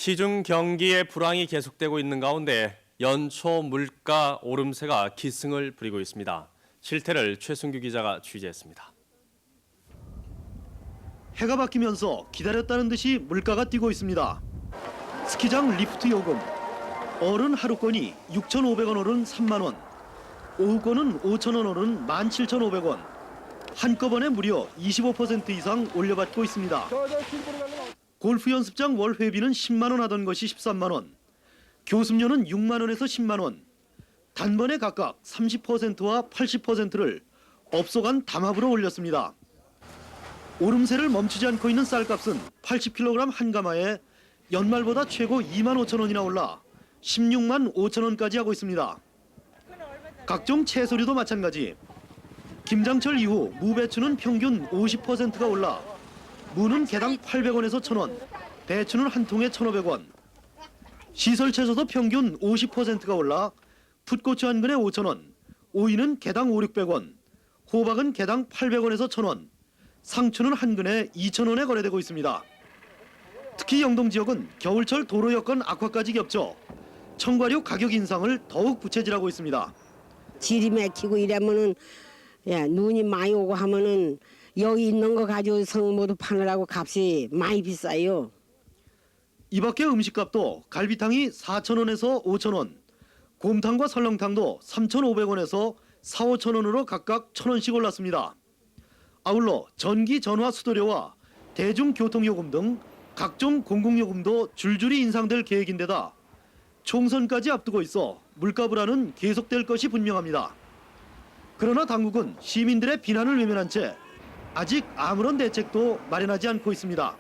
시중 경기의 불황이 계속되고 있는 가운데 연초 물가 오름세가 기승을 부리고 있습니다. 실태를 최순규 기자가 취재했습니다. 해가 바뀌면서 기다렸다는 듯이 물가가 뛰고 있습니다. 스키장 리프트 요금, 어른 하루권이 6,500원 오른 3만 원, 오후권은 5,000원 오른 17,500원, 한꺼번에 무려 25% 이상 올려받고 있습니다. 골프 연습장 월 회비는 10만 원 하던 것이 13만 원, 교습료는 6만 원에서 10만 원, 단번에 각각 30%와 80%를 업소 간 담합으로 올렸습니다. 오름세를 멈추지 않고 있는 쌀값은 80kg 한 가마에 연말보다 최고 2만 5천 원이나 올라 16만 5천 원까지 하고 있습니다. 각종 채소류도 마찬가지. 김장철 이후 무배추는 평균 50%가 올라 무는 개당 800원에서 1,000원, 배추는 한 통에 1,500원. 시설 채소도 평균 50%가 올라 풋고추 한 근에 5,000원, 오이는 개당 500~600원, 호박은 개당 800원에서 1,000원, 상추는 한 근에 2,000원에 거래되고 있습니다. 특히 영동 지역은 겨울철 도로 여건 악화까지 겹쳐 청과류 가격 인상을 더욱 부채질하고 있습니다. 질이 막히고 이러면은 눈이 많이 오고 하면은 여기 있는 거 가지고서 모두 파느라고 값이 많이 비싸요. 이 밖에 음식값도 갈비탕이 4,000원에서 5,000원, 곰탕과 설렁탕도 3,500원에서 4~5,000원으로 각각 1,000원씩 올랐습니다. 아울러 전기, 전화, 수도료와 대중교통요금 등 각종 공공요금도 줄줄이 인상될 계획인데다 총선까지 앞두고 있어 물가 불안은 계속될 것이 분명합니다. 그러나 당국은 시민들의 비난을 외면한 채 아직 아무런 대책도 마련하지 않고 있습니다.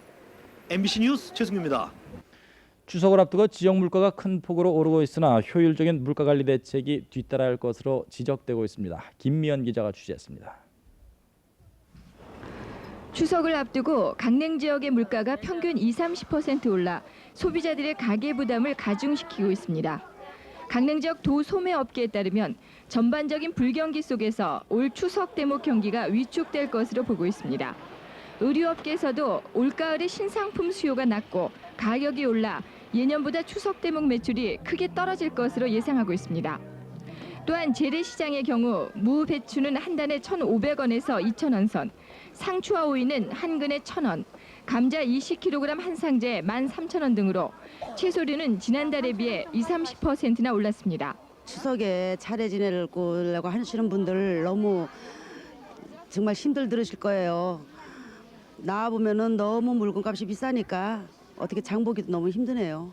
MBC 뉴스 최승규입니다. 추석을 앞두고 지역 물가가 큰 폭으로 오르고 있으나 효율적인 물가 관리 대책이 뒤따라야 할 것으로 지적되고 있습니다. 김미연 기자가 취재했습니다. 추석을 앞두고 강릉 지역의 물가가 평균 20~30% 올라 소비자들의 가계 부담을 가중시키고 있습니다. 강릉 지역 도소매업계에 따르면 전반적인 불경기 속에서 올 추석 대목 경기가 위축될 것으로 보고 있습니다. 의류업계에서도 올가을에 신상품 수요가 낮고 가격이 올라 예년보다 추석 대목 매출이 크게 떨어질 것으로 예상하고 있습니다. 또한 재래시장의 경우 무, 배추는 한 단에 1,500원에서 2,000원 선, 상추와 오이는 한 근에 1,000원, 감자 20kg 한 상자에 13,000원 등으로 채소류는 지난달에 비해 20~30%나 올랐습니다. 추석에 차례 지내려고 하시는 분들 너무 정말 힘들으실 거예요. 나와보면은 너무 물건값이 비싸니까 어떻게 장 보기도 너무 힘드네요.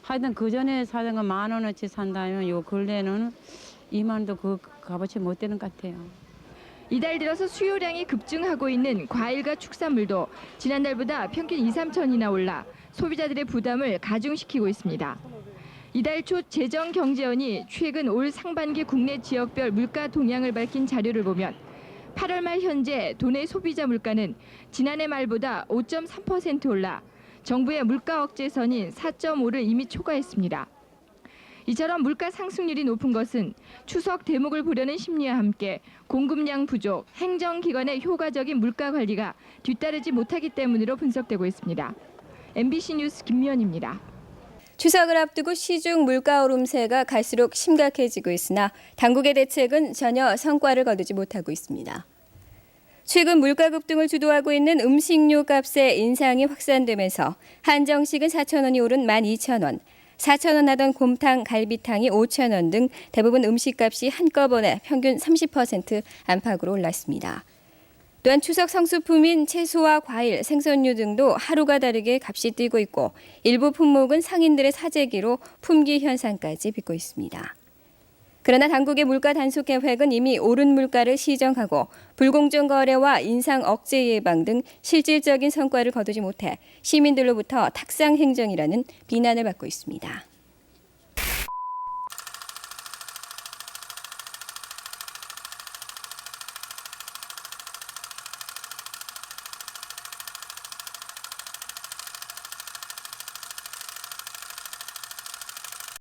하여튼 그 전에 사던 거 10,000원어치 산다면 요 근래는 2만도 그 값어치 못 되는 것 같아요. 이달 들어서 수요량이 급증하고 있는 과일과 축산물도 지난달보다 평균 2~3천원이나 올라 소비자들의 부담을 가중시키고 있습니다. 이달 초 재정경제원이 최근 올 상반기 국내 지역별 물가 동향을 밝힌 자료를 보면 8월 말 현재 도내 소비자 물가는 지난해 말보다 5.3% 올라 정부의 물가 억제선인 4.5를 이미 초과했습니다. 이처럼 물가 상승률이 높은 것은 추석 대목을 보려는 심리와 함께 공급량 부족, 행정기관의 효과적인 물가 관리가 뒤따르지 못하기 때문으로 분석되고 있습니다. MBC 뉴스 김미연입니다. 추석을 앞두고 시중 물가 오름세가 갈수록 심각해지고 있으나 당국의 대책은 전혀 성과를 거두지 못하고 있습니다. 최근 물가 급등을 주도하고 있는 음식료 값의 인상이 확산되면서 한정식은 4,000원이 오른 12,000원, 4,000원 하던 곰탕, 갈비탕이 5,000원 등 대부분 음식값이 한꺼번에 평균 30% 안팎으로 올랐습니다. 또한 추석 성수품인 채소와 과일, 생선류 등도 하루가 다르게 값이 뛰고 있고 일부 품목은 상인들의 사재기로 품귀 현상까지 빚고 있습니다. 그러나 당국의 물가 단속 계획은 이미 오른 물가를 시정하고 불공정 거래와 인상 억제 예방 등 실질적인 성과를 거두지 못해 시민들로부터 탁상 행정이라는 비난을 받고 있습니다.